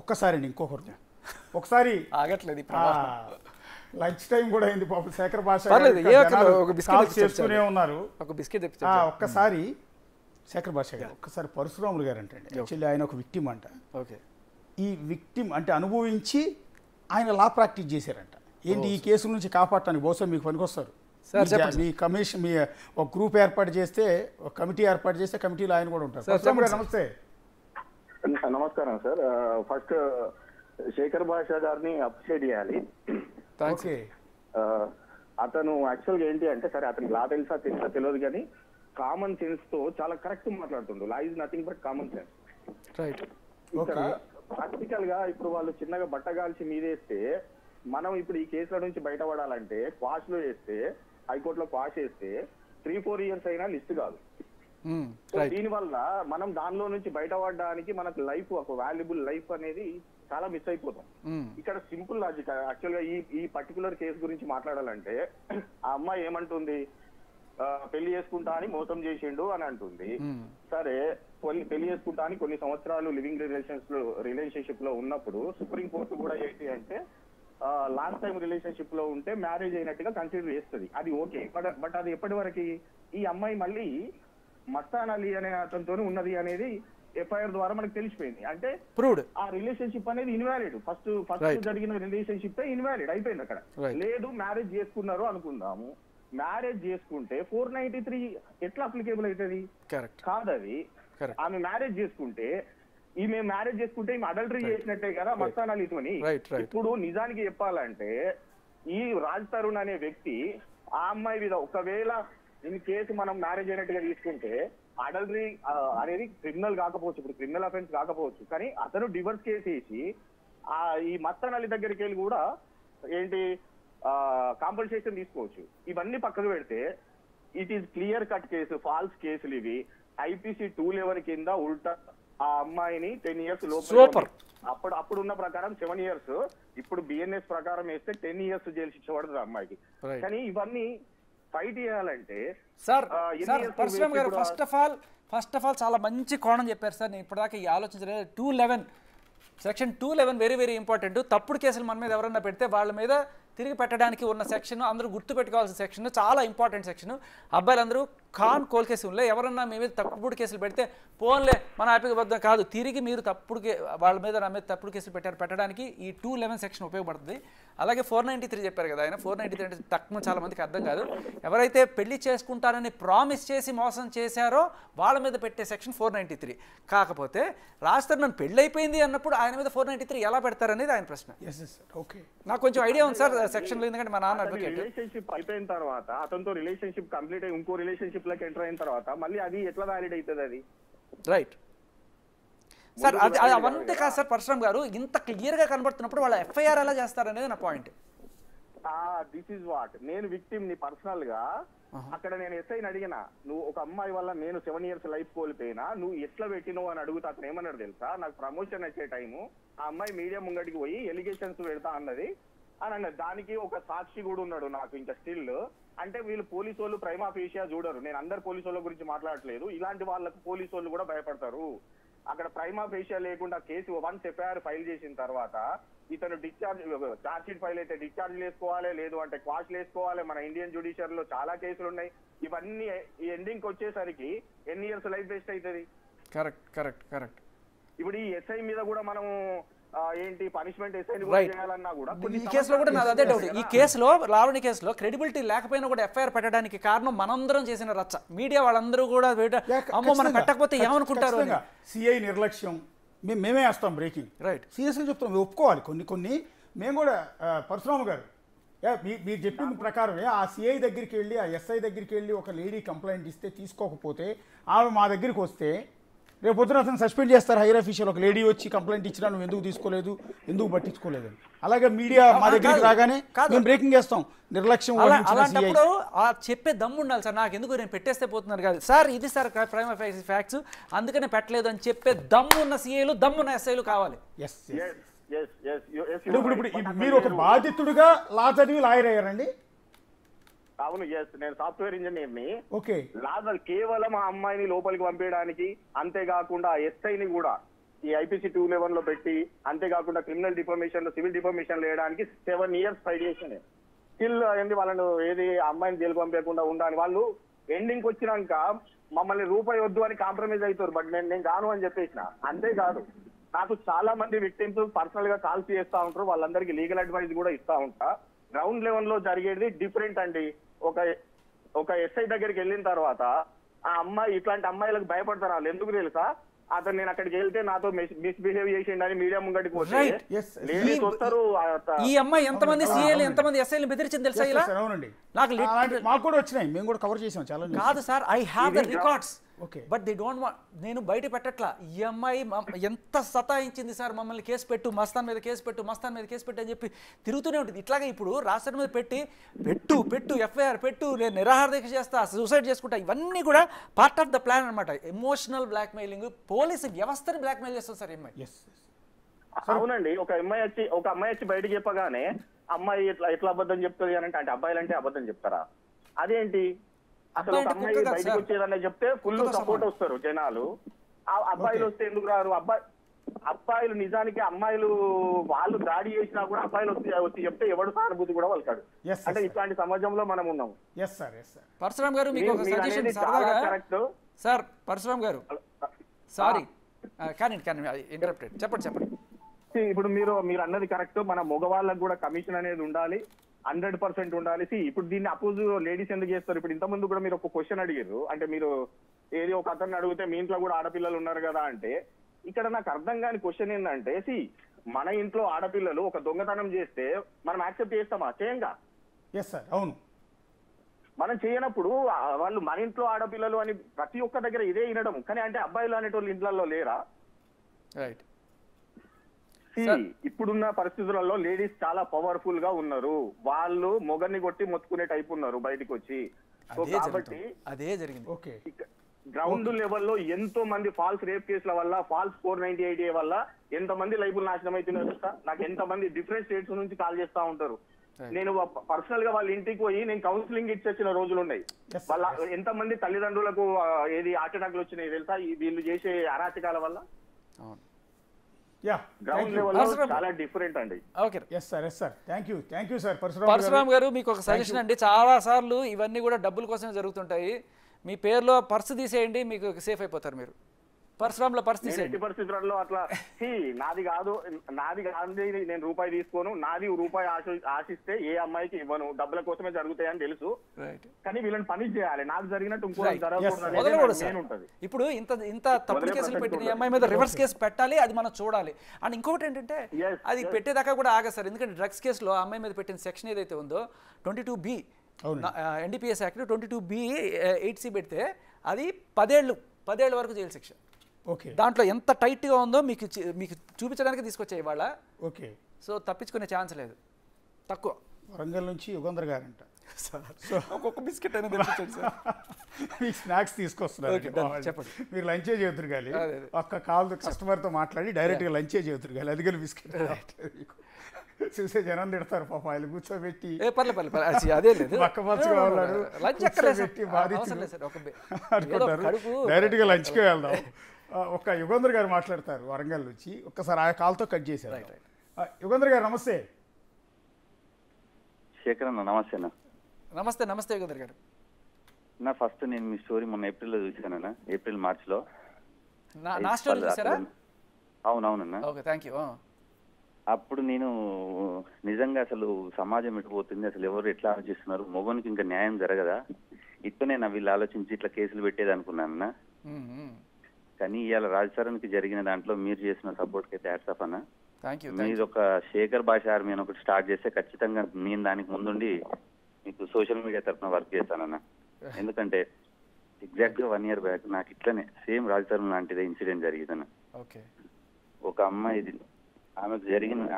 ఒక్కసారి అండి ఇంకొకరు ఒకసారి ఆగట్లేదు లంచ్ టైం కూడా అయింది పాపం శేఖర్ భాష చేసుకునే ఉన్నారు. ఒక బిస్కెట్ ఒక్కసారి శేఖర్ భాష గారు ఒక్కసారి పరశురాములు గారు అంటే యాక్చువల్లీ ఆయన ఒక విక్టిమ్ అంట. ఓకే, ఈ విక్టిమ్ అంటే అనుభవించి ఆయన లా ప్రాక్టీస్ చేశారంట. ఏంటి ఈ కేసుల నుంచి కాపాడటానికి బహుశా మీకు పనికొస్తారు. మీ కమిషన్ మీ ఒక గ్రూప్ ఏర్పాటు చేస్తే ఒక కమిటీ ఏర్పాటు చేస్తే కమిటీలో ఆయన కూడా ఉంటారు. నమస్తే. నమస్కారం సార్. ఫస్ట్ శేఖర్ భాష గారిని అప్రిషియేట్ చేయాలి. అతను యాక్చువల్గా ఏంటి అంటే సరే అతనికి లా తెలుసా తెలియదు కానీ కామన్ సెన్స్ తో చాలా కరెక్ట్ మాట్లాడుతుండు. Law is nothing but common sense. ఇక్కడ ప్రాక్టికల్ గా ఇప్పుడు వాళ్ళు చిన్నగా బట్టగాల్చి మీదేస్తే మనం ఇప్పుడు ఈ కేసుల నుంచి బయటపడాలంటే క్వాష్ లో వేస్తే హైకోర్టులో క్వాష్ వేస్తే 3-4 years అయినా లిస్ట్ కాదు. దీనివల్ల మనం దానిలో నుంచి బయటపడడానికి మనకు లైఫ్ ఒక వాల్యుబుల్ లైఫ్ అనేది చాలా మిస్ అయిపోతాం. ఇక్కడ సింపుల్ లాజిక్ యాక్చువల్ గా ఈ పర్టికులర్ కేసు గురించి మాట్లాడాలంటే ఆ అమ్మాయి ఏమంటుంది, పెళ్లి చేసుకుంటా అని మోసం చేసిండు అని అంటుంది. సరే పెళ్లి చేసుకుంటా అని కొన్ని సంవత్సరాలు లివింగ్ రిలేషన్షిప్ లో ఉన్నప్పుడు సుప్రీం కోర్టు కూడా ఏంటి అంటే లాస్ట్ టైం రిలేషన్షిప్ లో ఉంటే మ్యారేజ్ అయినట్టుగా కన్సిడర్ చేస్తుంది. అది ఓకే, బట్ అది ఎప్పటి వరకు ఈ అమ్మాయి మళ్ళీ మస్తాన్ అలీ అనే అతనితో ఉన్నది అనేది ఎఫ్ఐఆర్ ద్వారా మనకు తెలిసిపోయింది. అంటే ఆ రిలేషన్షిప్ అనేది ఇన్వాలిడ్. ఫస్ట్ జరిగిన రిలేషన్షిప్ ఇన్వాలిడ్ అయిపోయింది. అక్కడ లేదు మ్యారేజ్ చేసుకున్నారు అనుకుందాము. మ్యారేజ్ చేసుకుంటే 493 ఎట్లా అప్లికేబుల్ అవుతుంది? కాదది. ఆమె మ్యారేజ్ చేసుకుంటే ఈమె అడల్టరీ చేసినట్టే కదా మస్తాన్ అలీతోని. ఇప్పుడు నిజానికి చెప్పాలంటే ఈ రాజ్ తరుణ్ అనే వ్యక్తి ఆ అమ్మాయి మీద ఒకవేళ ఈ కేసు మనం మ్యారేజ్ అయినట్టుగా తీసుకుంటే అడల్టరీ అనేది క్రిమినల్ కాకపోవచ్చు, ఇప్పుడు క్రిమినల్ అఫెన్స్ కాకపోవచ్చు, కానీ అతను డివర్స్ కేసు వేసి ఈ మస్తాన్ అలీ దగ్గరికి వెళ్ళి కూడా ఏంటి కాంపన్సేషన్ తీసుకోవచ్చు. ఇవన్నీ పక్కకు పెడితే it is clear cut case, false కేసులు ఇవి. IPC 211 కింద ఉల్టా ఆ అమ్మాయిని 10 years లోపల అప్పుడున్న ప్రకారం 7 years, ఇప్పుడు BNS ప్రకారం వేస్తే 10 years జైలు శిక్ష పడుతుంది అమ్మాయికి. కానీ ఇవన్నీ ఫైట్ చేయాలంటే సార్ పరశురామ్ గారు ఫస్ట్ ఆఫ్ ఆల్ చాలా మంచి కోణం చెప్పారు సార్. నేను ఇప్పటిదాకా ఈ ఆలోచించలేదు. 211 సెక్షన్ 211 వెరీ వెరీ ఇంపార్టెంట్. తప్పుడు కేసులు మన మీద ఎవరన్నా పెడితే వాళ్ళ మీద తిరిగి పెట్టడానికి ఉన్న సెక్షన్, అందరూ గుర్తుపెట్టుకోవాల్సిన సెక్షన్, చాలా ఇంపార్టెంట్ సెక్షన్. అబ్బాయిలందరూ ఖాన్ కోల్ కేసు ఉండే ఎవరన్నా మీ మీద తప్పుడు కేసులు పెడితే పోన్లే మన హ్యాపీగా వద్దాం కాదు, తిరిగి మీరు వాళ్ళ మీద నా మీద తప్పుడు కేసులు పెట్టడానికి ఈ 211 సెక్షన్ ఉపయోగపడుతుంది. అలాగే 493 చెప్పారు కదా ఆయన. 493 అంటే తక్కువ చాలా మందికి అర్థం కాదు. ఎవరైతే పెళ్లి చేసుకుంటారని ప్రామిస్ చేసి మోసం చేశారో వాళ్ళ మీద పెట్టే సెక్షన్ 493. కాకపోతే రాజ్ తరుణ్ పెళ్లి అయిపోయింది అన్నప్పుడు ఆయన మీద 493 ఎలా పెడతారనేది ఆయన ప్రశ్న. నాకు కొంచెం ఐడియా ఉంది సార్ సెక్షన్ లో, ఎందుకంటే మా నాన్న అడ్వకేట్. రిలేషన్షిప్ అయిపోయిన తర్వాత అతనితో రిలేషన్షిప్ కంప్లీట్ అయ్యి ఇంకో రిలేషన్షిప్ లోకి ఎంటర్ అయిన తర్వాత మళ్ళీ అది ఎట్లా వ్యాలిడ్ అవుతుంది? అది రైట్ సార్. అది అవంతే కాదు సార్ పరశురామ్ గారు, ఇంత క్లియర్ గా కనబడుతున్నప్పుడు వాళ్ళ FIR ఎలా చేస్తారనేది నా పాయింట్. దిస్ ఇస్ వాట్ నేను విక్టిమ్ ని పర్సనల్ గా అక్కడ నేను ఎస్ఐని అడిగినా, నువ్వు ఒక అమ్మాయి వల్ల నేను 7 years లైఫ్ కోల్పోయినా నువ్వు ఎట్లా పెట్టినవు అని అడుగుతా. అతను ఏమన్నాడు తెలుసా, నాకు ప్రమోషన్ వచ్చే టైము ఆ అమ్మాయి మీడియా ముంగడికి పోయి ఎలిగేషన్స్ పెడతా అన్నది అని అన్నది. దానికి ఒక సాక్షి కూడా ఉన్నాడు నాకు ఇంకా స్టిల్. అంటే వీళ్ళు పోలీసు వాళ్ళు ప్రైమా ఫేషియా చూడరు. నేను అందరు పోలీసు వాళ్ళ గురించి మాట్లాడట్లేదు, ఇలాంటి వాళ్ళకు పోలీసు వాళ్ళు కూడా భయపడతారు. అక్కడ ప్రైమా ఫేషియా లేకుండా కేసు వన్స్ FIR ఫైల్ చేసిన తర్వాత ఇతను ఛార్జ్ షీట్ ఫైల్ అయితే డిశ్చార్జ్ వేసుకోవాలి, లేదు అంటే క్వాష్ వేసుకోవాలి. మన ఇండియన్ జ్యుడిషియరీలో చాలా కేసులు ఉన్నాయి. ఇవన్నీ ఎండింగ్ వచ్చేసరికి ఎన్ని ఇయర్స్ లైఫ్ వేస్ట్ అవుతుంది? కరెక్ట్. ఇప్పుడు ఈ SI మీద కూడా మనం ఏంటి పనిష్మెంట్ చేయాలన్నా కూడా ఈ కేసులో కూడా నాది అదే డౌట్. ఈ కేసులో లావణి కేసులో క్రెడిబిలిటీ లేకపోయినా కూడా FIR పెట్టడానికి కారణం మనందరం చేసిన రచ్చ. మీడియా వాళ్ళందరూ కూడా అమ్మో మనం పెట్టకపోతే ఏమనుకుంటారు, CI నిర్లక్ష్యం. మేమే వేస్తాం బ్రేకింగ్. రైట్, సీరియస్గా చెప్తాం, మేము ఒప్పుకోవాలి. కొన్ని మేము కూడా పరశురామ గారు మీరు చెప్పిన ప్రకారమే ఆ CI దగ్గరికి వెళ్ళి ఆ SI దగ్గరికి వెళ్ళి ఒక లేడీ కంప్లైంట్ ఇస్తే తీసుకోకపోతే ఆమె మా దగ్గరికి వస్తే రేపు పొద్దున అతను సస్పెండ్ చేస్తారు. హైయర్ అఫీషియల్ ఒక లేడీ వచ్చి కంప్లైంట్ ఇచ్చినా నువ్వు ఎందుకు తీసుకోలేదు, ఎందుకు పట్టించుకోలేదు. అలాగే మీడియా మా దగ్గరికి రాగానే మేము బ్రేకింగ్ చేస్తాం. నిర్లక్ష్యం అలాంటప్పుడు చెప్పే దమ్ము ఉండాలి సార్. నాకు ఎందుకు నేను పెట్టేస్తే పోతున్నారు కాదు సార్, ఇది సార్ ప్రైమ్ ఫ్యాక్ట్స్, అందుకనే పెట్టలేదు అని చెప్పే దమ్ము ఉన్న CIలు దమ్మున్న SIలు కావాలి. ఇప్పుడు మీరు ఒక బాధితుడిగా లా చదివి లాయర్ అయ్యారండి? అవును, నేను సాఫ్ట్వేర్ ఇంజనీర్ ని. ఓకే, కేవలం ఆ అమ్మాయిని లోపలికి పంపించడానికి, అంతేకాకుండా SIని కూడా ఈ ఐపీసీ 211 లో పెట్టి, అంతేకాకుండా క్రిమినల్ డిఫర్మేషన్ లో సివిల్ డిఫర్మేషన్ వేయడానికి 7 years ఫైట్ చేసింది. స్టిల్ ఏంది వాళ్ళను ఏది అమ్మాయిని జైలు పంపేయకుండా ఉండాలి. వాళ్ళు ఎండింగ్ వచ్చినాక మమ్మల్ని రూపాయి వద్దు అని కాంప్రమైజ్ అవుతారు. బట్ నేను గాను అని చెప్పేసిన. అంతేకాదు, నాకు చాలా మంది విక్టిమ్స్ పర్సనల్ గా కాల్స్ చేస్తా ఉంటారు. వాళ్ళందరికీ లీగల్ అడ్వైస్ కూడా ఇస్తా ఉంటా. గ్రౌండ్ లెవెల్ లో జరిగేది డిఫరెంట్ అండి. ఒక ఎస్ఐ దగ్గరికి వెళ్ళిన తర్వాత ఆ అమ్మాయి, ఇట్లాంటి అమ్మాయిలకు భయపడతారు వాళ్ళు. ఎందుకు తెలుసా? అతను నేను అక్కడికి వెళ్తే నాతో మిస్బిహేవ్ చేసిండని మీడియా ముంగడికి పోతే లేడీస్ వస్తారు. ఈ అమ్మాయి ఎంతమంది సీఏలు ఎంతమంది ఎస్ఐలు బెదిరించింది తెలుసా? ఇలా అవునండి, నాకు మాకు కూడా వచ్చినాయి, మేము కూడా కవర్ చేసాం చాలా. కాదు sir, I have the records, okay, but they don't want. నేను బయట పెట్టట్లా. ఈ అమ్మాయి ఎంత సతాయించింది సార్, మమ్మల్ని కేసు పెట్టు, మస్తాన్ మీద కేసు పెట్టు, మస్తాన్ మీద కేసు పెట్టు అని చెప్పి తిరుగుతూనే ఉంటుంది. ఇట్లాగే ఇప్పుడు రాష్ట్రం మీద పెట్టు ఎఫ్ఐఆర్ పెట్టు, నేను నిరాహార దీక్ష చేస్తా, సూసైడ్ చేసుకుంటా, ఇవన్నీ కూడా పార్ట్ ఆఫ్ ద ప్లాన్ అనమాట. ఎమోషనల్ బ్లాక్మెయిలింగ్, పోలీసు వ్యవస్థని బ్లాక్మెయిల్ చేస్తుంది సార్ అమ్మాయి. అవునండి, ఒక అమ్మాయి వచ్చి బయటకు చెప్పగానే అమ్మాయి ఎట్లా అబద్ధం చెప్తుంది అని అంటే అబ్బాయిలు అంటే అబద్ధం చెప్తారా? అదేంటి? అసలు ఒక అమ్మాయి బయటకు వచ్చేదని చెప్తే ఫుల్ సపోర్ట్ వస్తారు జనాలు. ఆ అబ్బాయిలు వస్తే ఎందుకు రారు? అబ్బాయిలు నిజానికి అమ్మాయిలు వాళ్ళు దాడి చేసినా కూడా అబ్బాయిలు వచ్చి చెప్తే ఎవడు సానుభూతి కూడా వాళ్ళకాడు. అంటే ఇట్లాంటి సమాజంలో మనం ఉన్నాం. పరశురామ్ గారు మీకు ఒక సజెషన్ సరదాగా. సార్ పరశురామ్ గారు, సారీ కానీ ఇంటరప్టెడ్, చెప్పండి. ఇప్పుడు మీరు అన్నది కరెక్ట్. మన మగవాళ్ళకు కూడా కమిషన్ అనేది ఉండాలి, 100% ఉండాలి. ఇప్పుడు దీన్ని అపోజ్ లేడీస్ ఎందుకు చేస్తారు? ఇప్పుడు ఇంతకుముందు కూడా మీరు ఒక క్వశ్చన్ అడిగారు. అంటే మీరు ఏది ఒక అతన్ని అడిగితే మీ ఇంట్లో కూడా ఆడపిల్లలు ఉన్నారు కదా అంటే, ఇక్కడ నాకు అర్థం కాని క్వశ్చన్ ఏంటంటే, మన ఇంట్లో ఆడపిల్లలు ఒక దొంగతనం చేస్తే మనం యాక్సెప్ట్ చేస్తామా? చేయంగా. అవును, మనం చేయనప్పుడు వాళ్ళు మన ఇంట్లో ఆడపిల్లలు అని ప్రతి ఒక్క దగ్గర ఇదే వినడం. కానీ అంటే అబ్బాయిలు అనేటోళ్ళు ఇంట్లో లేరా? రైట్. ఇప్పుడున్న పరిస్థితులలో లేడీస్ చాలా పవర్ఫుల్ గా ఉన్నారు. వాళ్ళు మొగన్ని కొట్టి మొత్తుకునే టైప్ ఉన్నారు బయటకు వచ్చి. కాబట్టి అదే జరిగింది. గ్రౌండ్ లెవెల్లో ఎంతో మంది ఫాల్స్ రేప్ కేసుల వల్ల, ఫాల్స్ 498A వల్ల ఎంతమంది లైఫ్లు నాశనం అవుతున్నాయి తెలుసా? నాకు ఎంతమంది డిఫరెంట్ స్టేట్స్ నుంచి కాల్ చేస్తా ఉంటారు. నేను పర్సనల్ గా వాళ్ళ ఇంటికి పోయి నేను కౌన్సిలింగ్ ఇచ్చిన రోజులు ఉన్నాయి. వాళ్ళ ఎంతమంది తల్లిదండ్రులకు ఏది హార్ట్ అటాక్లు వచ్చినాయి తెలుసా వీళ్ళు చేసే అరాచకాల వల్ల? గ్రౌండ్ లెవెల్ చాలా డిఫరెంట్ అండి. పరశురామ్ గారు, మీకు ఒక సజెషన్ అండి. చాలా సార్లు ఇవన్నీ కూడా డబ్బుల కోసమే జరుగుతుంటాయి. మీ పేరులో పర్సు తీసేయండి, మీకు సేఫ్ అయిపోతారు మీరు. పరశురామ్ లో పర్సు తీసేయండి. పరిస్థితుల్లో అట్లా నాది కాదు నేను రూపాయి తీసుకోను, నాది రూపాయి ఆశిస్తే ఏ అమ్మాయికి ఇవ్వను, డబ్బుల కోసమే జరుగుతాయని తెలుసు. కానీ వీళ్ళని పని చేయాలి, నాకు జరిగినట్టు ఇంకోటి జరగకూడదు. ఇప్పుడు ఇంత తప్పుడు కేసులు పెట్టిన అమ్మాయి మీద రివర్స్ కేసు పెట్టాలి, అది మనం చూడాలి. అండ్ ఇంకొకటి ఏంటంటే, అది పెట్టేదాకా కూడా ఆగదు సార్. ఎందుకంటే డ్రగ్స్ కేసులో అమ్మాయి మీద పెట్టిన సెక్షన్ ఏదైతే ఉందో 22B NDPS act 22B 8C పెడితే అది 10 ఏళ్ళ వరకు జైలు శిక్ష. దాంట్లో ఎంత టైట్ గా ఉందో మీకు చూపించడానికి తీసుకొచ్చే ఇవాళ. సో తప్పించుకునే ఛాన్స్ లేదు, తక్కువ. వరంగల్ నుంచి యుగంధర్ గారంట ఒక్కొక్క బిస్కెట్ అనేది తెప్పించండి సార్. మీకు స్నాక్స్ తీసుకొస్తున్నారు, చెప్పండి. మీరు లంచే చేతురు కానీ ఒక్క కాల్ కస్టమర్తో మాట్లాడి డైరెక్ట్గా లంచే చేతురు కానీ అది కానీ బిస్కెట్ చూసే జనం తిడతారు పాపం. ఆయన కూర్చోబెట్టి అదే లేదు అనుకుంటారు. డైరెక్ట్గా లంచ్కే వెళ్దాం. ఒక యుగంధర్ గారు మాట్లాడతారు వరంగల్ నుంచి. ఒక్కసారి ఆ కాల్తో కట్ చేశారు. యుగంధర్ గారు నమస్తే. శేఖర్ అన్న నమస్తే అన్న. నమస్తే యుగంధర్ గారు. నా ఫస్ట్ నేను మీ స్టోరీ మొన్న ఏప్రిల్లో చూశానన్నా, మార్చిలో. అవునవునన్నా. అప్పుడు నేను నిజంగా అసలు సమాజం ఎటుపోతుంది, అసలు ఎవరు ఎట్లా ఆలోచిస్తున్నారు, మొగనికి ఇంకా న్యాయం జరగదా, ఇట్లనే నా వీళ్ళు ఆలోచించి ఇట్లా కేసులు పెట్టేది అనుకున్నానన్నా. కానీ ఇవాళ రాజస్థాన్కి జరిగిన దాంట్లో మీరు చేసిన సపోర్ట్కి అయితే హ్యాట్స్ ఆఫ్ అన్న. మీరు ఒక శేఖర్ భాష ఆర్మీ అని ఒకటి స్టార్ట్ చేస్తే ఖచ్చితంగా నేను దానికి ముందుండి మీకు సోషల్ మీడియా తరఫున వర్క్ చేస్తానన్న. ఎందుకంటే ఎగ్జాక్ట్ గా 1 year బ్యాక్ నాకు ఇట్లనే సేమ్ రాజస్థాన్ లాంటిదే ఇన్సిడెంట్ జరిగిందన్న. ఒక అమ్మాయి,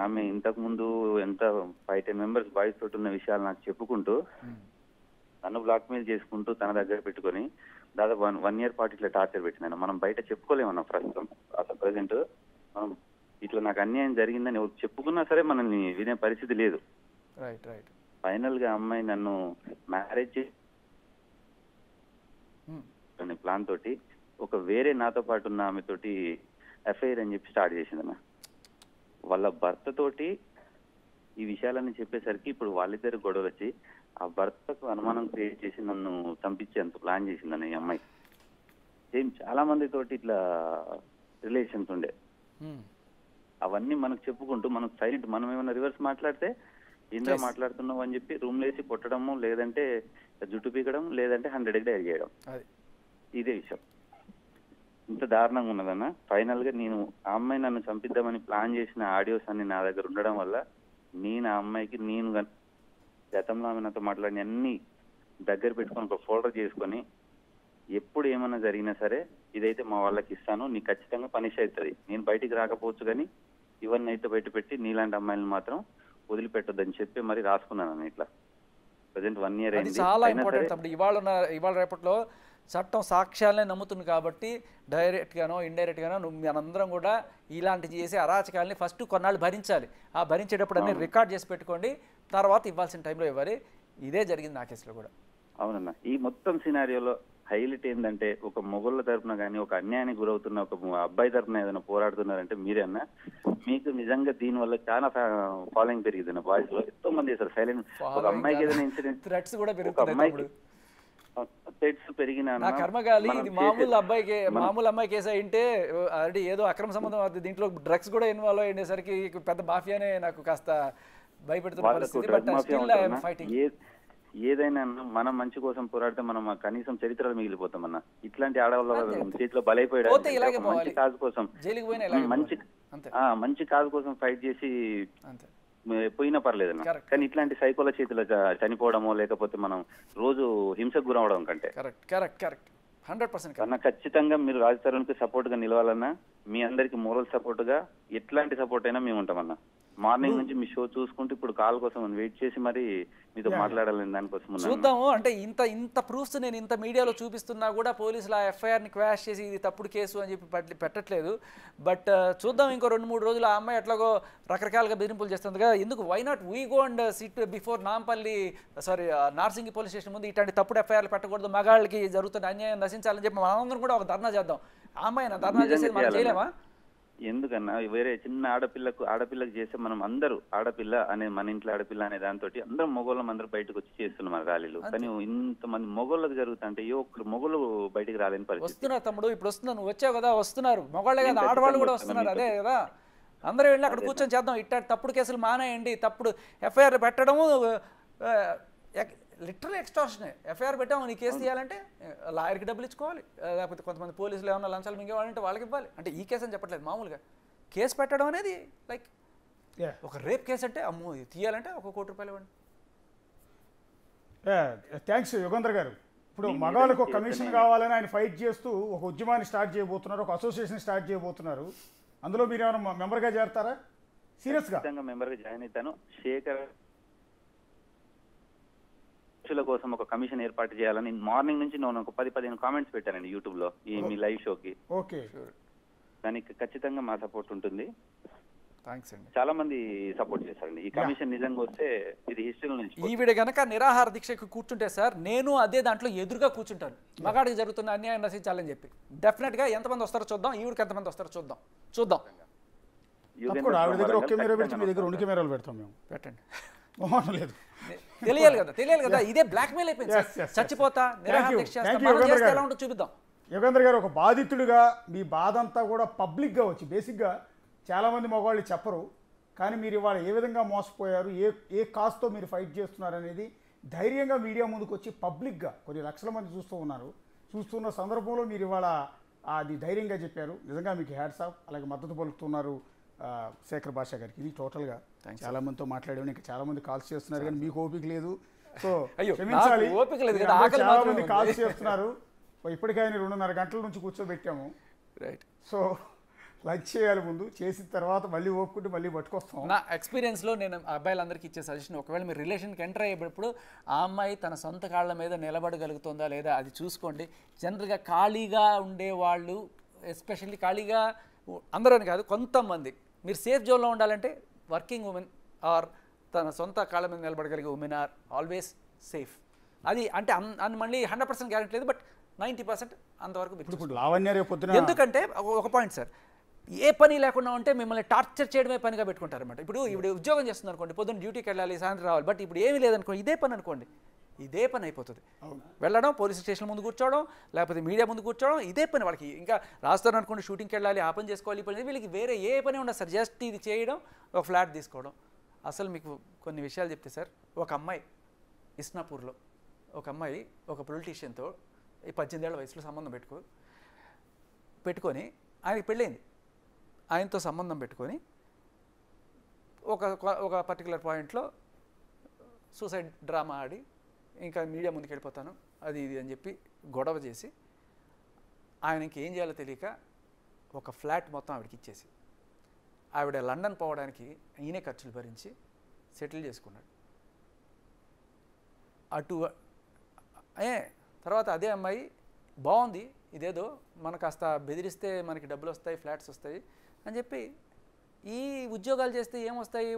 ఆమె ఇంతకు ముందు ఎంత 5-10 members బాయ్స్ తోటి ఉన్న విషయాలు నాకు చెప్పుకుంటూ నన్ను బ్లాక్ మెయిల్ చేసుకుంటూ తన దగ్గర పెట్టుకొని దాదాపు 1 year పాటు ఇట్లా టార్చర్ పెట్టిందన్న. మనం బయట చెప్పుకోలేమన్నా ప్రస్తుతం. అసలు ప్రజెంట్ మనం ఇట్లా నాకు అన్యాయం జరిగిందని చెప్పుకున్నా సరే మనల్ని వినే పరిస్థితి లేదు. ఫైనల్ గా అమ్మాయి నన్ను మ్యారేజ్ ప్లాన్ తోటి ఒక వేరే నాతో పాటు ఉన్న ఆమెతోటి ఎఫ్ఐఆర్ అని చెప్పి స్టార్ట్ చేసిందన్న. వాళ్ళ భర్తతోటి ఈ విషయాలన్నీ చెప్పేసరికి ఇప్పుడు వాళ్ళిద్దరు గొడవలు వచ్చి ఆ భర్తకు అనుమానం క్రియేట్ చేసి నన్ను చంపించేంత ప్లాన్ చేసిందన్న ఈ అమ్మాయి. సేమ్ చాలా మందితోటి ఇట్లా రిలేషన్స్ ఉండే, అవన్నీ మనకు చెప్పుకుంటూ మనకు సైలెంట్, మనం ఏమైనా రివర్స్ మాట్లాడితే ఇంద్ర మాట్లాడుతున్నావు అని చెప్పి రూమ్ లేసి కొట్టడము, లేదంటే జుట్టు పీకడం, లేదంటే 100కి డైరీ చేయడం. ఇదే విషయం. ఇంత దారుణంగా ఉన్నదన్న. ఫైనల్ గా నేను ఆ అమ్మాయి నన్ను చంపిద్దామని ప్లాన్ చేసిన ఆడియోస్ అన్ని నా దగ్గర ఉండడం వల్ల నేను ఆ అమ్మాయికి నేను గతంలో ఆమె నాతో మాట్లాడిన అన్ని దగ్గర పెట్టుకొని ఒక ఫోల్డర్ చేసుకొని ఎప్పుడు ఏమన్నా జరిగినా సరే ఇదైతే మా వాళ్ళకి ఇస్తాను, నీకు ఖచ్చితంగా పనిష్ అవుతుంది, నేను బయటికి రాకపోవచ్చు కానీ ఇవన్నీ అయితే బయట పెట్టి నీలాంటి అమ్మాయిని మాత్రం వదిలిపెట్టొద్దని చెప్పి మరి రాసుకున్నాను. ఇట్లా ప్రజెంట్ 1 year అయింది. చాలా ఇంపార్టెంట్. అప్పుడు ఇవాళ రేపట్లో చట్టం సాక్ష్యాలనే నమ్ముతుంది కాబట్టి డైరెక్ట్గానో ఇండైరెక్ట్గానో మనందరం కూడా ఇలాంటి చేసే అరాచకాలని ఫస్ట్ కొన్నాళ్ళు భరించాలి. ఆ భరించేటప్పుడు అన్ని రికార్డ్ చేసి పెట్టుకోండి, తర్వాత ఇవ్వాల్సిన టైంలో ఇవ్వాలి. ఇదే జరిగింది నా కేసులో కూడా. అవునన్నా. ఈ మొత్తం సినారియోలో హైలైట్ ఏంటంటే ఒక మొగళ్ళ తరపున కానీ ఒక అన్యాయానికి గురవుతున్న ఒక అబ్బాయి తరపున ఏదైనా పోరాడుతున్నారంటే మీరే అన్న. మీకు నిజంగా దీని వల్ల చాలా ఫాలోయింగ్ పెరిగింది బాయ్స్ లో. ఎంతో మంది చేస్తారు సైలెంట్. ఒక అమ్మాయికి ఏదైనా ఇన్సిడెంట్, థ్రెట్స్ కూడా అమ్మాయికి థ్రెట్స్ పెరిగిన కర్మగాలి. ఇది మామూలు అమ్మాయి కేసు అయింటే అంటే ఏదో అక్రమ సంబంధం, దీంట్లో డ్రగ్స్ కూడా ఇన్వాల్వ్ అయ్యేసరికి పెద్ద మాఫియానే నాకు కాస్త భయపెడుతున్న పరిస్థితి. But still I am fighting. ఏదైనా మనం మంచి కోసం పోరాడితే మనం కనీసం చరిత్రలు మిగిలిపోతామన్నా. ఇట్లాంటి ఆడవాళ్ళ చేతిలో బలైపోయాడు మంచి కాజ్ కోసం, మంచి కాజ్ కోసం ఫైట్ చేసి పోయినా పర్లేదన్న. కానీ ఇట్లాంటి సైకోల చేతిలో చనిపోవడమో లేకపోతే మనం రోజు హింసకు గురవడం కంటే కన్నా ఖచ్చితంగా మీరు రాజ్ తరుణ్కి సపోర్ట్ గా నిలవాలన్నా. మీ అందరికి మోరల్ సపోర్ట్ గా ఎట్లాంటి సపోర్ట్ అయినా మేము ఉంటామన్నా. మార్నింగ్ నుంచి మీ షో చూసుకుంటూ ఇప్పుడు కాల్ కోసం వెయిట్ చేసి మరి మీతో మాట్లాడాలని దానికోసం చూద్దాము. అంటే ఇంత ప్రూఫ్స్ నేను ఇంత మీడియాలో చూపిస్తున్నా కూడా పోలీసులు ఆ ఎఫ్ఐఆర్ని క్వాష్ చేసి ఇది తప్పుడు కేసు అని చెప్పి పెట్టట్లేదు. బట్ చూద్దాం, ఇంకో 2-3 రోజులు ఆ అమ్మాయి ఎట్లాగో రకరకాలుగా బెదిరింపులు చేస్తుంది కదా. ఎందుకు why not we go and sit before Narsingi police station ముందు ఇట్లాంటి తప్పుడు ఎఫ్ఐఆర్లు పెట్టకూడదు, మగాళ్ళకి జరుగుతున్న అన్యాయం నశించాలని చెప్పి మనందరం కూడా ఒక ధర్నా చేద్దాం. ఆ అమ్మాయి ధర్నా చేసేది మనం చేయలేమా? ఎందుకన్నా వేరే చిన్న ఆడపిల్లకి చేస్తే మనం అందరూ ఆడపిల్ల అనే మన ఇంట్లో ఆడపిల్ల అనే దాంతో అందరం మొగోళ్ళం అందరూ బయటకు వచ్చి చేస్తున్నాం మన ర్యాలీలు. కానీ ఇంతమంది మొగోళ్ళకి జరుగుతుంటే ఏ ఒక్కరు మొగోళ్ళు బయటికి రాలేని పరిస్థితి. వస్తున్నారు తమ్ముడు, ఇప్పుడు వస్తున్నాను, నువ్వు వచ్చావు కదా, వస్తున్నారు మొగోళ్ళే కదా, ఆడవాళ్ళు కూడా వస్తున్నారు. అదే కదా, అందరూ వెళ్ళి అక్కడ కూర్చొని చేద్దాం. ఇట్లా తప్పుడు కేసులు మానేయండి, తప్పుడు ఎఫ్ఐఆర్ పెట్టడము లిటరల్ ఎక్స్టార్షన్. ఎఫ్ఐఆర్ పెట్టాము, నీ కేసు తీయాలంటే లాయర్కి డబ్బులు ఇచ్చుకోవాలి, లేకపోతే కొంతమంది పోలీసులు ఏమన్నా లంచాలు మింగేవాళ్ళంటే వాళ్ళకి ఇవ్వాలి. అంటే ఈ కేసు అని చెప్పట్లేదు, మామూలుగా కేసు పెట్టడం అనేది లైక్ ఒక రేప్ కేసు అంటే అమ్మో తీయాలంటే ₹1 కోటి ఇవ్వండి. థ్యాంక్స్ యుగంధర్ గారు. ఇప్పుడు మగాళ్ళకు ఒక కమిషన్ కావాలని ఆయన ఫైట్ చేస్తూ ఒక ఉద్యమాన్ని స్టార్ట్ చేయబోతున్నారు, ఒక అసోసియేషన్ స్టార్ట్ చేయబోతున్నారు. అందులో మీరు ఏమైనా మెంబర్గా చేరతారా? సీరియస్గా మెంబర్గా జాయిన్ అవుతాను. శేఖర్ కోసం ఒక కమిషన్ ఏర్పాటు చేయాలని మార్నింగ్ నుంచి నేను ఒక 10-15 కామెంట్స్ పెట్టానండి యూట్యూబ్ లో ఈ మీ లైవ్ షోకి. ఓకే, దానికి ఖచ్చితంగా మా సపోర్ట్ ఉంటుంది. థాంక్స్ అండి. చాలా మంది సపోర్ట్ చేస్తారండి. ఈ కమిషన్ నిజంగా వస్తే ఇది హిస్టరీలో నుంచి. ఈవిడ గనక నిరాహార దీక్షకు కూర్చుంటే సార్, నేను అదే దాంట్లో ఎదురుగా కూర్చుంటాను. మగాడికి జరుగుతున్న అన్యాయం నశించాలని చెప్పి. డెఫినెట్ గా ఎంతమంది వస్తారో చూద్దాం, ఈవిడికి ఎంతమంది వస్తారో చూద్దాం. ఆవిడ దగ్గర 1 కెమెరా పెడితే మీ దగ్గర 2 కెమెరాలు పెడతాం మేము. పెట్టండి, లేదు తెలియాలి కదా. ఇదే బ్లాక్ మెయిల్ అయిపోయింది. చచ్చిపోతా నిరాహార దీక్ష ఎలా ఉంటుందో చూపిద్దాం. యుగంధర్ గారు, ఒక బాధితుడిగా మీ బాధ అంతా కూడా పబ్లిక్గా వచ్చి, బేసిక్గా చాలామంది మగవాళ్ళు చెప్పరు, కానీ మీరు ఇవాళ ఏ విధంగా మోసపోయారు, ఏ కాస్తో మీరు ఫైట్ చేస్తున్నారు అనేది ధైర్యంగా మీడియా ముందుకు వచ్చి పబ్లిక్గా కొన్ని లక్షల మంది చూస్తున్న సందర్భంలో మీరు ఇవాళ అది ధైర్యంగా చెప్పారు. నిజంగా మీకు హ్యాట్స్ ఆఫ్. అలాగే మద్దతు పలుకుతున్నారు శేఖర్ భాషా గారికి. ఇది టోటల్గా చాలా మందితో మాట్లాడాము, ఇంకా చాలా మంది కాల్స్ చేస్తున్నారు, కానీ మీకు ఓపిక లేదు. సో క్షమించాలి, చాలా మంది కాల్స్ చేస్తున్నారు. ఇప్పటికే ఆయన 2.5 గంటల నుంచి కూర్చోబెట్టాము. రైట్. సో లంచ్ చేయాలి, ముందు చేసిన తర్వాత మళ్ళీ ఓపుకుంటే మళ్ళీ పట్టుకొస్తాం. నా ఎక్స్పీరియన్స్లో నేను అబ్బాయిలందరికీ ఇచ్చే సజెషన్, ఒకవేళ మీరు రిలేషన్కి ఎంటర్ అయ్యేటప్పుడు ఆ అమ్మాయి తన సొంత కాళ్ళ మీద నిలబడగలుగుతుందా లేదా అది చూసుకోండి. జనరల్గా ఖాళీగా ఉండేవాళ్ళు, ఎస్పెషల్లీ ఖాళీగా అందరూ కాదు, కొంతమంది మీరు సేఫ్ జోన్లో ఉండాలంటే వర్కింగ్ ఉమెన్ ఆర్ తన సొంత కాళ్ళ మీద నిలబడగలిగే ఉమెన్ ఆర్ ఆల్వేస్ సేఫ్. అది అంటే మళ్ళీ 100% గ్యారెంటీ లేదు, బట్ 90% అంతవరకు. లావణ్య రేపు పొద్దున, ఎందుకంటే ఒక పాయింట్ సార్, ఏ పని లేకుండా ఉంటే మిమ్మల్ని టార్చర్ చేయడమే పనిగా పెట్టుకుంటారన్నమాట. ఇప్పుడు ఉద్యోగం చేస్తుంది అనుకోండి, పొద్దున్న డ్యూటీకి వెళ్ళాలి, సాయంత్రం రావాలి, బట్ ఇప్పుడు ఏమీ లేదనుకోండి, ఇదే పని అనుకోండి, ఇదే పని అయిపోతుంది. వెళ్ళడం, పోలీస్ స్టేషన్ ముందు కూర్చోవడం, లేకపోతే మీడియా ముందు కూర్చోవడం, ఇదే పని వాళ్ళకి. ఇంకా రాస్తారు అనుకోండి, షూటింగ్కి వెళ్ళాలి, ఆ పని చేసుకోవాలి, ఈ పని, వీళ్ళకి వేరే ఏ పని ఉండదు సార్. జస్ట్ ఇది చేయడం, ఒక ఫ్లాట్ తీసుకోవడం. అసలు మీకు కొన్ని విషయాలు చెప్తే సార్, ఒక అమ్మాయి ఇస్నాపూర్లో ఒక అమ్మాయి ఒక పొలిటీషియన్తో 18 ఏళ్ల వయసులో సంబంధం పెట్టుకొని ఆయనకి పెళ్ళైంది. ఆయనతో సంబంధం పెట్టుకొని ఒక పర్టికులర్ పాయింట్లో సూసైడ్ డ్రామా ఆడి ఇంకా మీడియా ముందుకు వెళ్ళిపోతాను అది ఇది అని చెప్పి గొడవ చేసి ఆయనకి ఏం చేయాలో తెలియక ఒక ఫ్లాట్ మొత్తం ఆవిడకి ఇచ్చేసి ఆవిడ లండన్ పోవడానికి ఈయనే ఖర్చులు భరించి సెటిల్ చేసుకున్నాడు. తర్వాత అదే అమ్మాయి బాగుంది, ఇదేదో మనకు కాస్త బెదిరిస్తే మనకి డబ్బులు వస్తాయి, ఫ్లాట్స్ వస్తాయి అని చెప్పి ఈ ఉద్యోగాలు చేస్తే ఏమొస్తాయి,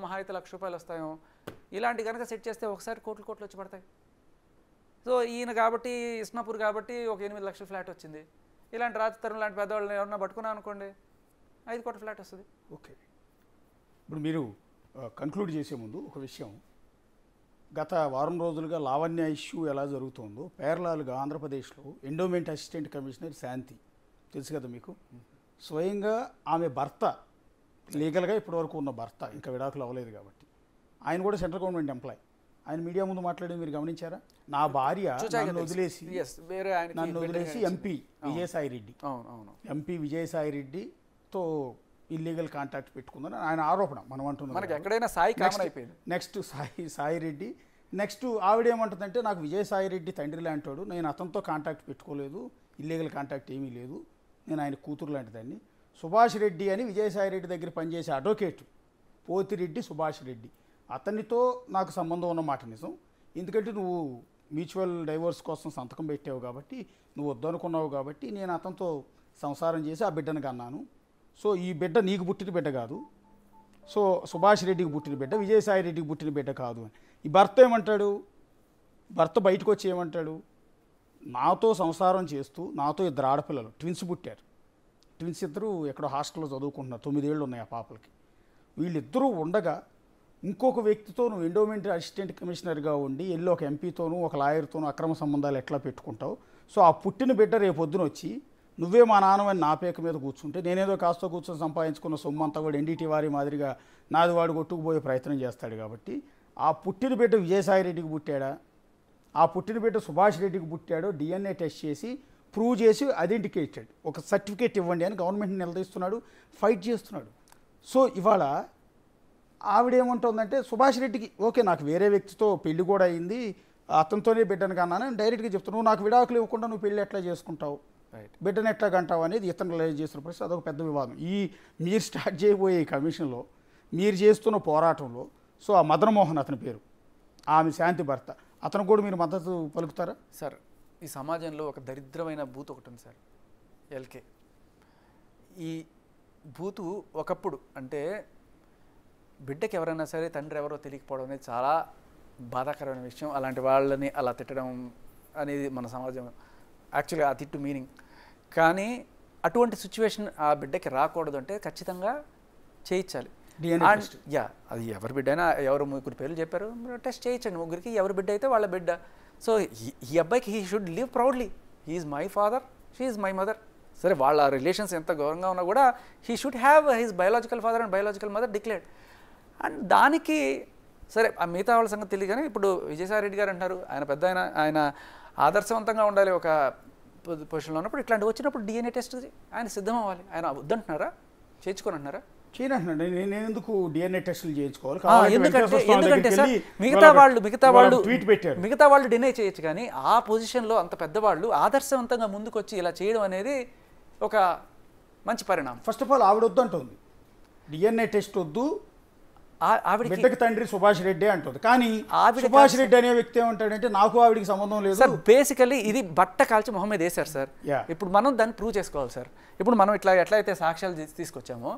మహా అయితే ₹1,00,000 వస్తాయో, ఇలాంటి కనుక సెట్ చేస్తే ఒకసారి కోట్లు వచ్చి పడతాయి. సో ఈయన కాబట్టి ఇస్నాపూర్ కాబట్టి ఒక 8 లక్షల ఫ్లాట్ వచ్చింది. ఇలాంటి రాజతరం లాంటి పెద్దవాళ్ళని ఎవరన్నా పట్టుకున్నా అనుకోండి 5 కోట్ల ఫ్లాట్ వస్తుంది. ఓకే, ఇప్పుడు మీరు కంక్లూడ్ చేసే ముందు ఒక విషయం, గత వారం రోజులుగా లావణ్య ఇష్యూ ఎలా జరుగుతుందో పేర్లాలుగా ఆంధ్రప్రదేశ్లో ఎండోమెంట్ అసిస్టెంట్ కమిషనర్ శాంతి తెలుసు కదా మీకు, స్వయంగా ఆమె భర్త లీగల్గా ఇప్పటివరకు ఉన్న భర్త, ఇంకా విడాకులు అవ్వలేదు కాబట్టి, ఆయన కూడా సెంట్రల్ గవర్నమెంట్ ఎంప్లాయ్, ఆయన మీడియా ముందు మాట్లాడేది మీరు గమనించారా? నా భార్య నన్ను వదిలేసి ఎంపీ విజయసాయి రెడ్డితో ఇల్లీగల్ కాంటాక్ట్ పెట్టుకుందని ఆయన ఆరోపణ. మనం అంటున్నాం నెక్స్ట్ సాయి రెడ్డి, నెక్స్ట్ ఆవిడేమంటుందంటే నాకు విజయసాయి రెడ్డి తండ్రి లాంటాడు, నేను అతనితో కాంటాక్ట్ పెట్టుకోలేదు, ఇల్లీగల్ కాంటాక్ట్ ఏమీ లేదు, నేను ఆయన కూతురు లాంటిదాన్ని. సుభాష్ రెడ్డి అని విజయసాయి రెడ్డి దగ్గర పనిచేసే అడ్వకేట్ పోతిరెడ్డి సుభాష్ రెడ్డి, అతనితో నాకు సంబంధం ఉన్నమాట నిజం, ఎందుకంటే నువ్వు మ్యూచువల్ డైవోర్స్ కోసం సంతకం పెట్టావు కాబట్టి, నువ్వు వద్దనుకున్నావు కాబట్టి నేను అతనితో సంసారం చేసి ఆ బిడ్డను కన్నాను. సో ఈ బిడ్డ నీకు పుట్టిన బిడ్డ కాదు, సో సుభాష్ రెడ్డికి పుట్టిన బిడ్డ, విజయసాయి రెడ్డికి పుట్టిన బిడ్డ కాదు అని. ఈ భర్త ఏమంటాడు, భర్త బయటకు వచ్చి ఏమంటాడు, నాతో సంసారం చేస్తూ నాతో 2 ఆడపిల్లలు ట్విన్స్ పుట్టారు, ట్విన్స్ ఇద్దరు ఎక్కడో హాస్టల్లో చదువుకుంటున్నారు, 9 ఏళ్ళు ఉన్నాయి ఆ పాపలకి, వీళ్ళిద్దరూ ఉండగా ఇంకొక వ్యక్తితో నువ్వు ఎండోమెంట్ అసిస్టెంట్ కమిషనర్గా ఉండి వెళ్ళి ఒక ఎంపీతోనూ ఒక లాయర్తోనూ అక్రమ సంబంధాలు ఎట్లా పెట్టుకుంటావు? సో ఆ పుట్టిన బిడ్డ రేపు పొద్దున వచ్చి నువ్వే మా నాన్నమని నా పేక మీద కూర్చుంటే నేనేదో కాస్త కూర్చొని సంపాదించుకున్న సొమ్ము అంతా కూడా ఎన్డీటీ వారి మాదిరిగా నాది వాడు కొట్టుకుపోయే ప్రయత్నం చేస్తాడు. కాబట్టి ఆ పుట్టిన బిడ్డ విజయసాయి రెడ్డికి పుట్టాడా, ఆ పుట్టిన బిడ్డ సుభాష్ రెడ్డికి పుట్టాడో డిఎన్ఏ టెస్ట్ చేసి ప్రూవ్ చేసి ఐడెంటిఫికేటెడ్ ఒక సర్టిఫికేట్ ఇవ్వండి అని గవర్నమెంట్ని నిలదీస్తున్నాడు, ఫైట్ చేస్తున్నాడు. సో ఇవాళ ఆవిడేమంటుందంటే సుభాష్ రెడ్డికి ఓకే నాకు వేరే వ్యక్తితో పెళ్లి కూడా అయింది, అతనితోనే బిడ్డను కన్నాను డైరెక్ట్గా చెప్తున్నావు, నాకు విడాకులు ఇవ్వకుండా నువ్వు పెళ్ళి ఎట్లా చేసుకుంటావు, బిడ్డను ఎట్లా కంటావు అనేది ఇతను రిలైజ్ చేస్తున్న పరిస్థితి. అదొక పెద్ద వివాదం. మీరు స్టార్ట్ చేయబోయే ఈ కమిషన్లో మీరు చేస్తున్న పోరాటంలో సో ఆ మదన్మోహన్ అతని పేరు, ఆమె శాంతి భర్త, అతను కూడా మీరు మద్దతు పలుకుతారా? సార్ ఈ సమాజంలో ఒక దరిద్రమైన బూత్ ఒకటి ఉంది సార్, ఎల్కే. ఈ బూతు ఒకప్పుడు అంటే బిడ్డకి ఎవరైనా సరే తండ్రి ఎవరో తెలియకపోవడం అనేది చాలా బాధాకరమైన విషయం. అలాంటి వాళ్ళని అలా తిట్టడం అనేది మన సమాజం యాక్చువల్గా ఆ తిట్టు మీనింగ్. కానీ అటువంటి సిచ్యువేషన్ ఆ బిడ్డకి రాకూడదు అంటే ఖచ్చితంగా చేయించాలి. అది ఎవరి బిడ్డ అయినా, ఎవరు 3 పేర్లు చెప్పారు, టెస్ట్ చేయించండి, 3కి ఎవరి బిడ్డ అయితే వాళ్ళ బిడ్డ. సో ఈ అబ్బాయికి he should live proudly, he's my father, she is my mother. సరే వాళ్ళ రిలేషన్స్ ఎంత గౌరవంగా ఉన్నా కూడా he should have his biological father and biological mother declared. And దానికి సరే ఆ మిగతా వాళ్ళ సంగతి తెలియదు. కానీ ఇప్పుడు విజయసాయి రెడ్డి గారు అంటారు ఆయన పెద్ద ఆయన ఆదర్శవంతంగా ఉండాలి ఒక పొజిషన్లో ఉన్నప్పుడు, ఇట్లాంటివి వచ్చినప్పుడు డిఎన్ఏ టెస్ట్ ఆయన సిద్ధం అవ్వాలి. ఆయన వద్దంటున్నారా, చేయించుకొని అంటున్నారా? చేయనంటున్నాడు. నేను ఎందుకు డిఎన్ఏ టెస్టులు చేయించుకోవాలి? ఎందుకంటే సార్ మిగతా వాళ్ళు డినై చేయొచ్చు, కానీ ఆ పొజిషన్లో అంత పెద్దవాళ్ళు ఆదర్శవంతంగా ముందుకు వచ్చి ఇలా చేయడం అనేది ఒక మంచి పరిణామం. ఫస్ట్ ఆఫ్ ఆల్ ఆవిడ వద్దు అంటుంది, డిఎన్ఏ టెస్ట్ వద్దు, బిడ్డకి తండ్రి సుభాష్ రెడ్డి అంటుంది. కానీ సుభాష్ రెడ్డి అనే వ్యక్తి ఏమంటాడంటే నాకు ఆవిడికి సంబంధం లేదు సార్. బేసికలీ ఇది బట్ట కాల్చి మొహం మీద వేశారు సార్. ఇప్పుడు మనం దాన్ని ప్రూవ్ చేసుకోవాలి సార్. ఇప్పుడు మనం ఎట్లయితే సాక్ష్యాలు తీసుకొచ్చామో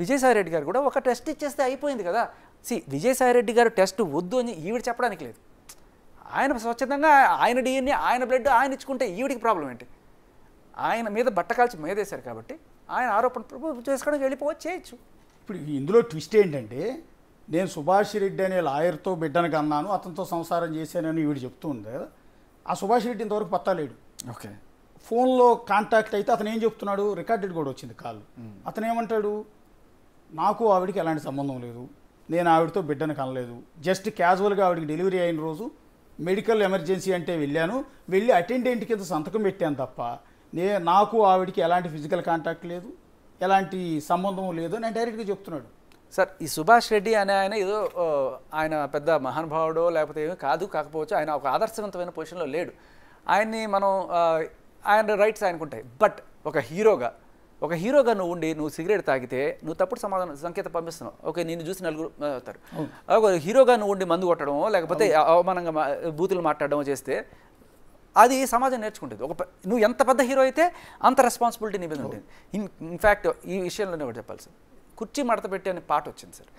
విజయసాయి రెడ్డి గారు కూడా ఒక టెస్ట్ ఇచ్చేస్తే అయిపోయింది కదా. విజయసాయి రెడ్డి గారు టెస్ట్ వద్దు అని ఈవిడ చెప్పడానికి లేదు. ఆయన స్వచ్ఛందంగా ఆయన డిఎన్ఏ ఆయన బ్లడ్ ఆయన ఇచ్చుకుంటే ఈవిడికి ప్రాబ్లం ఏంటి? ఆయన మీద బట్ట కాల్చి మీదేశారు కాబట్టి ఆయన ఆరోపణ చేసుకోవడానికి వెళ్ళిపోవచ్చు, చేయొచ్చు. ఇప్పుడు ఇందులో ట్విస్ట్ ఏంటంటే, నేను సుభాష్ రెడ్డి అనే లాయర్తో బిడ్డను కన్నాను, అతనితో సంసారం చేశానని వీడు చెప్తూ ఉంది. ఆ సుభాష్ రెడ్డి ఇంతవరకు పత్తాలేడు. ఓకే, ఫోన్లో కాంటాక్ట్ అయితే అతను ఏం చెప్తున్నాడు, రికార్డెడ్ కూడా వచ్చింది కాల్. అతను ఏమంటాడు, నాకు ఆవిడికి ఎలాంటి సంబంధం లేదు, నేను ఆవిడతో బిడ్డను కనలేదు, జస్ట్ క్యాజువల్గా ఆవిడకి డెలివరీ అయిన రోజు మెడికల్ ఎమర్జెన్సీ అంటే వెళ్ళి అటెండెంట్ కింద సంతకం పెట్టాను తప్ప నాకు ఆవిడికి ఎలాంటి ఫిజికల్ కాంటాక్ట్ లేదు, ఎలాంటి సంబంధం లేదు అని డైరెక్ట్గా చెప్తున్నాడు. సార్, ఈ సుభాష్ రెడ్డి అనే ఆయన ఏదో ఆయన పెద్ద మహానుభావుడో లేకపోతే ఏమీ కాకపోవచ్చు, ఆయన ఒక ఆదర్శవంతమైన పొజిషన్లో లేడు. ఆయన్ని మనం ఆయన రైట్స్ ఆయనకు ఉంటాయి. బట్ ఒక హీరోగా నువ్వు సిగరెట్ తాగితే నువ్వు తప్పుడు సంకేతం పంపిస్తున్నావు. ఓకే, నేను చూసి నలుగురు అవుతారు. ఒక హీరోగా నువ్వు ఉండి మందు కొట్టడం లేకపోతే అవమానంగా బూతులు మాట్లాడడం చేస్తే అది సమాజం నేర్చుకుంటుంది. నువ్వు ఎంత పెద్ద హీరో అయితే అంత రెస్పాన్సిబిలిటీ నీ మీద ఉంటుంది. ఇన్ఫ్యాక్ట్ ఈ విషయంలోనే ఒకటి చెప్పాలి సార్, కుర్చీ మడత పెట్టి అనే పాట వచ్చింది సార్.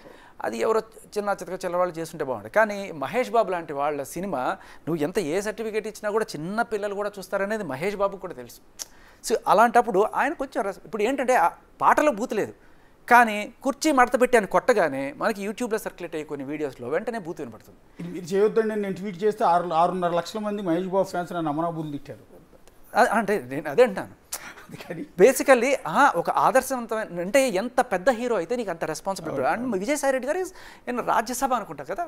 అది ఎవరో చిన్న చిల్లవాళ్ళు చేస్తుంటే బాగుంటుంది. కానీ మహేష్ బాబు లాంటి వాళ్ళ సినిమా నువ్వు ఏ సర్టిఫికేట్ ఇచ్చినా కూడా చిన్న పిల్లలు కూడా చూస్తారనేది మహేష్ బాబుకు కూడా తెలుసు. సో అలాంటప్పుడు ఆయన కొంచెం ఇప్పుడు ఏంటంటే పాటలో బూత్ లేదు, కానీ కుర్చీ మడత పెట్టి అని కొట్టగానే మనకి యూట్యూబ్లో సర్క్యులేట్ అయ్యే కొన్ని వీడియోస్లో వెంటనే బూత్ వినపడుతుంది. ఇది మీరు చేయొద్దండి, నేను ట్వీట్ చేస్తే 6.5 లక్షల మంది మహేష్ బాబు ఫ్యాన్స్ నన్ను అమనాబులు తిట్టారు. అంటే నేను అదే అంటాను, బేసికల్లీ ఒక ఆదర్శవంతమైన అంటే ఎంత పెద్ద హీరో అయితే నీకు అంత రెస్పాన్సిబిలిటీ. అండ్ విజయసాయి రెడ్డి గారు రాజ్యసభ అనుకుంటా కదా,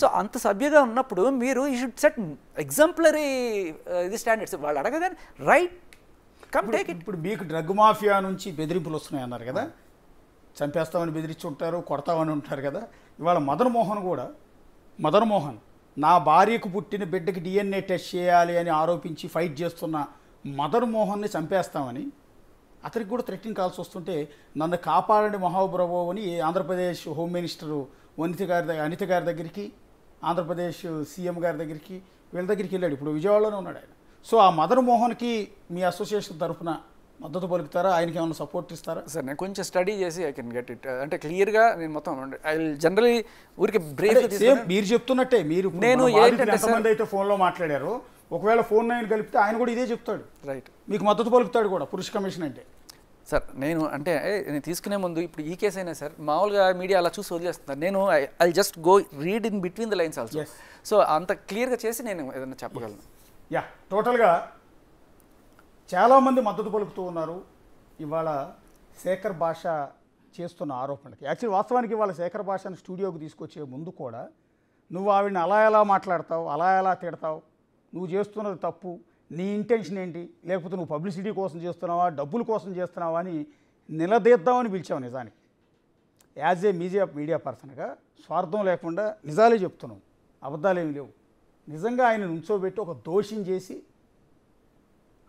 సో అంత సభ్యుగా ఉన్నప్పుడు మీరు యూ షుడ్ సెట్ ఎగ్జాంపులరీ ఇది స్టాండర్డ్స్. వాళ్ళు అడగగానే రైట్ కమ్ టేక్ ఇట్. ఇప్పుడు మీకు డ్రగ్ మాఫియా నుంచి బెదిరింపులు వస్తున్నాయి అన్నారు కదా, చంపేస్తామని బెదిరించి ఉంటారు, కొడతామని ఉంటారు కదా. ఇవాళ మదన్ మోహన్ నా భార్యకు పుట్టిన బిడ్డకి DNA టెస్ట్ చేయాలి అని ఆరోపించి ఫైట్ చేస్తున్న మదన్ మోహన్ని చంపేస్తామని అతనికి కూడా థ్రెటనింగ్ కాల్స్ వస్తుంటే నన్ను కాపాడండి మహాబ్రభో అని ఆంధ్రప్రదేశ్ హోమ్ మినిస్టర్ అనిత గారి దగ్గరికి, ఆంధ్రప్రదేశ్ సీఎం గారి దగ్గరికి, వీళ్ళ దగ్గరికి వెళ్ళాడు. ఇప్పుడు విజయవాడలోనే ఉన్నాడు ఆయన. సో ఆ మదన్ మోహన్కి మీ అసోసియేషన్ తరఫున మద్దతు పలుకుతారా, ఆయనకి ఏమైనా సపోర్ట్ ఇస్తారా? సార్, నేను కొంచెం స్టడీ చేసి ఐ కెన్ గెట్ ఇట్. అంటే క్లియర్గా నేను మొత్తం ఐ జనరలీ ఊరికి బ్రేక్ మీరు చెప్తున్నట్టే, నేను ఎంతమంది అయితే ఫోన్లో మాట్లాడారో ఒకవేళ ఫోన్ 9 కలిపితే ఆయన కూడా ఇదే చెప్తాడు. రైట్, మీకు మద్దతు పలుకుతాడు కూడా పురుష కమిషన్ అంటే. సార్, నేను తీసుకునే ముందు ఇప్పుడు ఈ కేసు అయినా సార్ మామూలుగా మీడియా అలా చూసి వదిలేస్తున్నారు. నేను I just go read in between the lines also. So అంత క్లియర్గా చేసి నేను ఏదైనా చెప్పగలను. యా, టోటల్గా చాలామంది మద్దతు పలుకుతూ ఉన్నారు ఇవాళ శేఖర్ భాష చేస్తున్న ఆరోపణలకి. యాక్చువల్లీ వాస్తవానికి ఇవాళ శేఖర్ భాషను స్టూడియోకి తీసుకొచ్చే ముందు కూడా నువ్వు ఆవిడని అలా ఎలా మాట్లాడతావు, అలా ఎలా తిడతావు, నువ్వు చేస్తున్నది తప్పు, నీ ఇంటెన్షన్ ఏంటి, లేకపోతే నువ్వు పబ్లిసిటీ కోసం చేస్తున్నావా, డబ్బుల కోసం చేస్తున్నావా అని నిలదీద్దామని పిలిచావు. నిజానికి యాజ్ ఏ మీడియా పర్సన్గా స్వార్థం లేకుండా నిజాలే చెప్తున్నావు, అబద్ధాలేమి లేవు. నిజంగా ఆయన నుంచోబెట్టి ఒక దోషం చేసి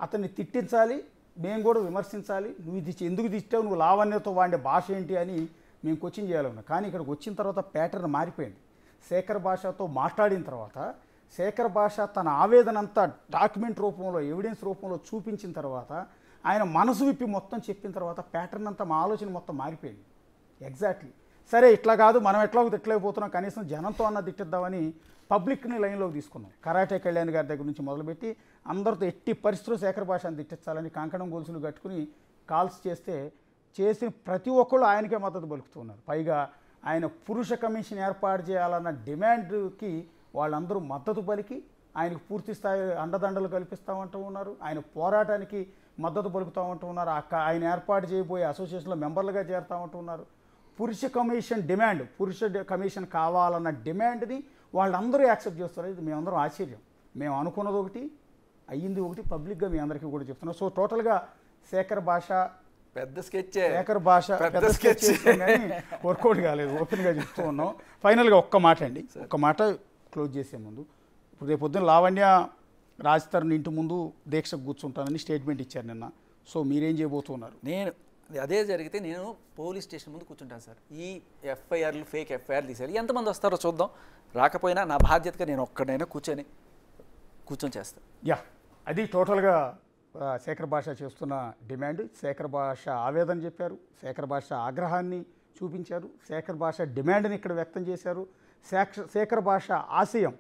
అతన్ని తిట్టించాలి, మేము కూడా విమర్శించాలి. నువ్వు ఇది ఎందుకు తిట్టావు, నువ్వు లావణ్యతో వాడే భాష ఏంటి అని మేము క్వశ్చన్ చేయాలన్నా. కానీ ఇక్కడికి వచ్చిన తర్వాత ప్యాటర్న్ మారిపోయింది. శేఖర్ భాషతో మాట్లాడిన తర్వాత శేఖర్ భాష తన ఆవేదన అంతా డాక్యుమెంట్ రూపంలో, ఎవిడెన్స్ రూపంలో చూపించిన తర్వాత, ఆయన మనసు విప్పి మొత్తం చెప్పిన తర్వాత ప్యాటర్న్ అంతా మా ఆలోచన మొత్తం మారిపోయింది. ఎగ్జాక్ట్లీ సరే ఇట్లా కాదు, మనం ఎట్లాగో తిట్టలేకపోతున్నాం, కనీసం జనంతో అన్న తిట్టిద్దామని పబ్లిక్ని లైన్లోకి తీసుకున్నాం. కరాటే కళ్యాణ్ గారి దగ్గర నుంచి మొదలుపెట్టి అందరితో ఎట్టి పరిస్థితుల్లో శేఖర్ భాషను తిట్టించాలని కంకణం గొలుసులు కట్టుకుని కాల్స్ చేసిన ప్రతి ఒక్కళ్ళు ఆయనకే మద్దతు పలుకుతున్నారు. పైగా ఆయన పురుష కమిషన్ ఏర్పాటు చేయాలన్న డిమాండ్కి వాళ్ళందరూ మద్దతు పలికి ఆయనకు పూర్తి స్థాయి అండదండలు కల్పిస్తామంటూ ఉన్నారు. ఆయన పోరాటానికి మద్దతు పలుకుతామంటూ ఉన్నారు. ఆయన ఏర్పాటు చేయబోయే అసోసియేషన్లో మెంబర్లుగా చేరుతామంటూ ఉన్నారు. పురుష కమిషన్ కావాలన్న డిమాండ్ని వాళ్ళందరూ యాక్సెప్ట్ చేస్తారు. ఇది మేమందరం ఆశ్చర్యం. మేము అనుకున్నది ఒకటి, అయ్యింది ఒకటి, పబ్లిక్గా మీ అందరికీ కూడా చెప్తున్నాం. సో టోటల్గా శేఖర్ భాష పెద్ద స్కెచ్ కానీ వర్కౌట్ కాలేదు, ఓపెన్గా చెప్తూ ఉన్నాం. ఫైనల్గా ఒక్క మాట క్లోజ్ చేసే ముందు, ఇప్పుడు రేపు పొద్దున్న లావణ్య రాజ్ తరుణ్ ఇంటి ముందు దీక్షకు కూర్చుంటానని స్టేట్మెంట్ ఇచ్చారు నిన్న. సో మీరేం చేయబోతున్నారు? నేను అదే జరిగితే నేను పోలీస్ స్టేషన్ ముందు కూర్చుంటాను సార్. ఈ ఎఫ్ఐఆర్లు ఫేక్ ఎఫ్ఐఆర్ తీశారు, ఎంతమంది వస్తారో చూద్దాం. రాకపోయినా నా బాధ్యతగా నేను ఒక్కడైనా కూర్చొని చేస్తాను. యా, అది టోటల్గా శేఖర్ భాష చేస్తున్న డిమాండ్. శేఖర్ భాష ఆవేదన చెప్పారు, శేఖర్ భాష ఆగ్రహాన్ని చూపించారు, శేఖర్ భాష డిమాండ్ని ఇక్కడ వ్యక్తం చేశారు. శేఖర్ భాష ఆశయం,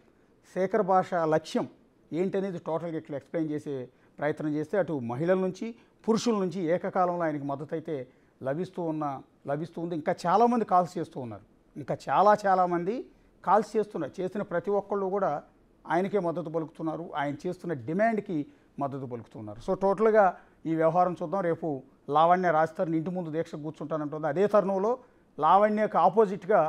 శేఖర్ భాష లక్ష్యం ఏంటనేది టోటల్గా ఇక్కడ ఎక్స్ప్లెయిన్ చేసే ప్రయత్నం చేస్తే అటు మహిళల నుంచి పురుషుల నుంచి ఏకకాలంలో ఆయనకి మద్దతు అయితే లభిస్తూ ఉంది. ఇంకా చాలామంది కాల్స్ చేస్తూ ఉన్నారు. ఇంకా చాలామంది కాల్స్ చేస్తున్నారు. చేసిన ప్రతి ఒక్కళ్ళు కూడా ఆయనకే మద్దతు పలుకుతున్నారు. ఆయన చేస్తున్న డిమాండ్కి మద్దతు పలుకుతున్నారు. సో టోటల్గా ఈ వ్యవహారం చూద్దాం. రేపు లావణ్య రాజధాని ఇంటి ముందు దీక్ష కూర్చుంటానంటుంది. అదే తరుణంలో లావణ్యకు ఆపోజిట్గా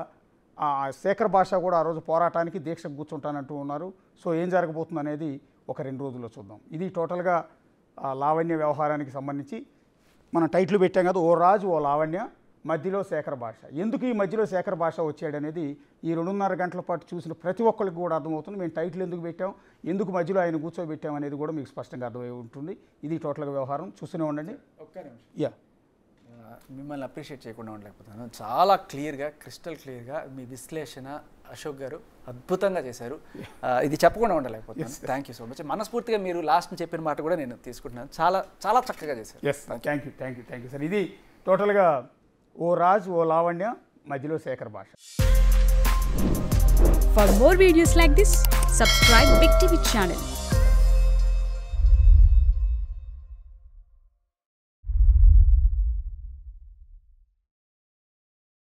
శేఖర్ భాష కూడా ఆ రోజు పోరాటానికి దీక్షకు కూర్చుంటానంటూ ఉన్నారు. సో ఏం జరగబోతుంది అనేది ఒక 2 రోజుల్లో చూద్దాం. ఇది టోటల్గా లావణ్య వ్యవహారానికి సంబంధించి మనం టైటిల్ పెట్టాం కదా, ఓ రాజు ఓ లావణ్య, మధ్యలో శేఖర్ భాష. ఎందుకు ఈ మధ్యలో శేఖర్ భాష వచ్చాడనేది ఈ 2.5 గంటల పాటు చూసిన ప్రతి ఒక్కరికి కూడా అర్థమవుతుంది. మేము టైటిల్ ఎందుకు పెట్టాం, ఎందుకు మధ్యలో ఆయన కూర్చోబెట్టాం అనేది కూడా మీకు స్పష్టంగా అర్థమై ఉంటుంది. ఇది టోటల్గా వ్యవహారం. చూస్తూనే ఉండండి. యా, మిమ్మల్ని అప్రిషియేట్ చేయకుండా ఉండలేకపోతున్నాను. చాలా క్లియర్గా, క్రిస్టల్ క్లియర్గా మీ విశ్లేషణ అశోక్ గారు అద్భుతంగా చేశారు. ఇది చెప్పకుండా ఉండలేకపోతున్నాను. Thank you so much. మనస్ఫూర్తిగా మీరు లాస్ట్ చెప్పిన మాట కూడా నేను తీసుకుంటున్నాను. చాలా చక్కగా చేశారు. Thank you sir. ఇది టోటల్గా ఓ రాజ్ ఓ లావణ్య, మధ్యలో శేఖర్ భాష. For more videos like this, subscribe Big TV channel.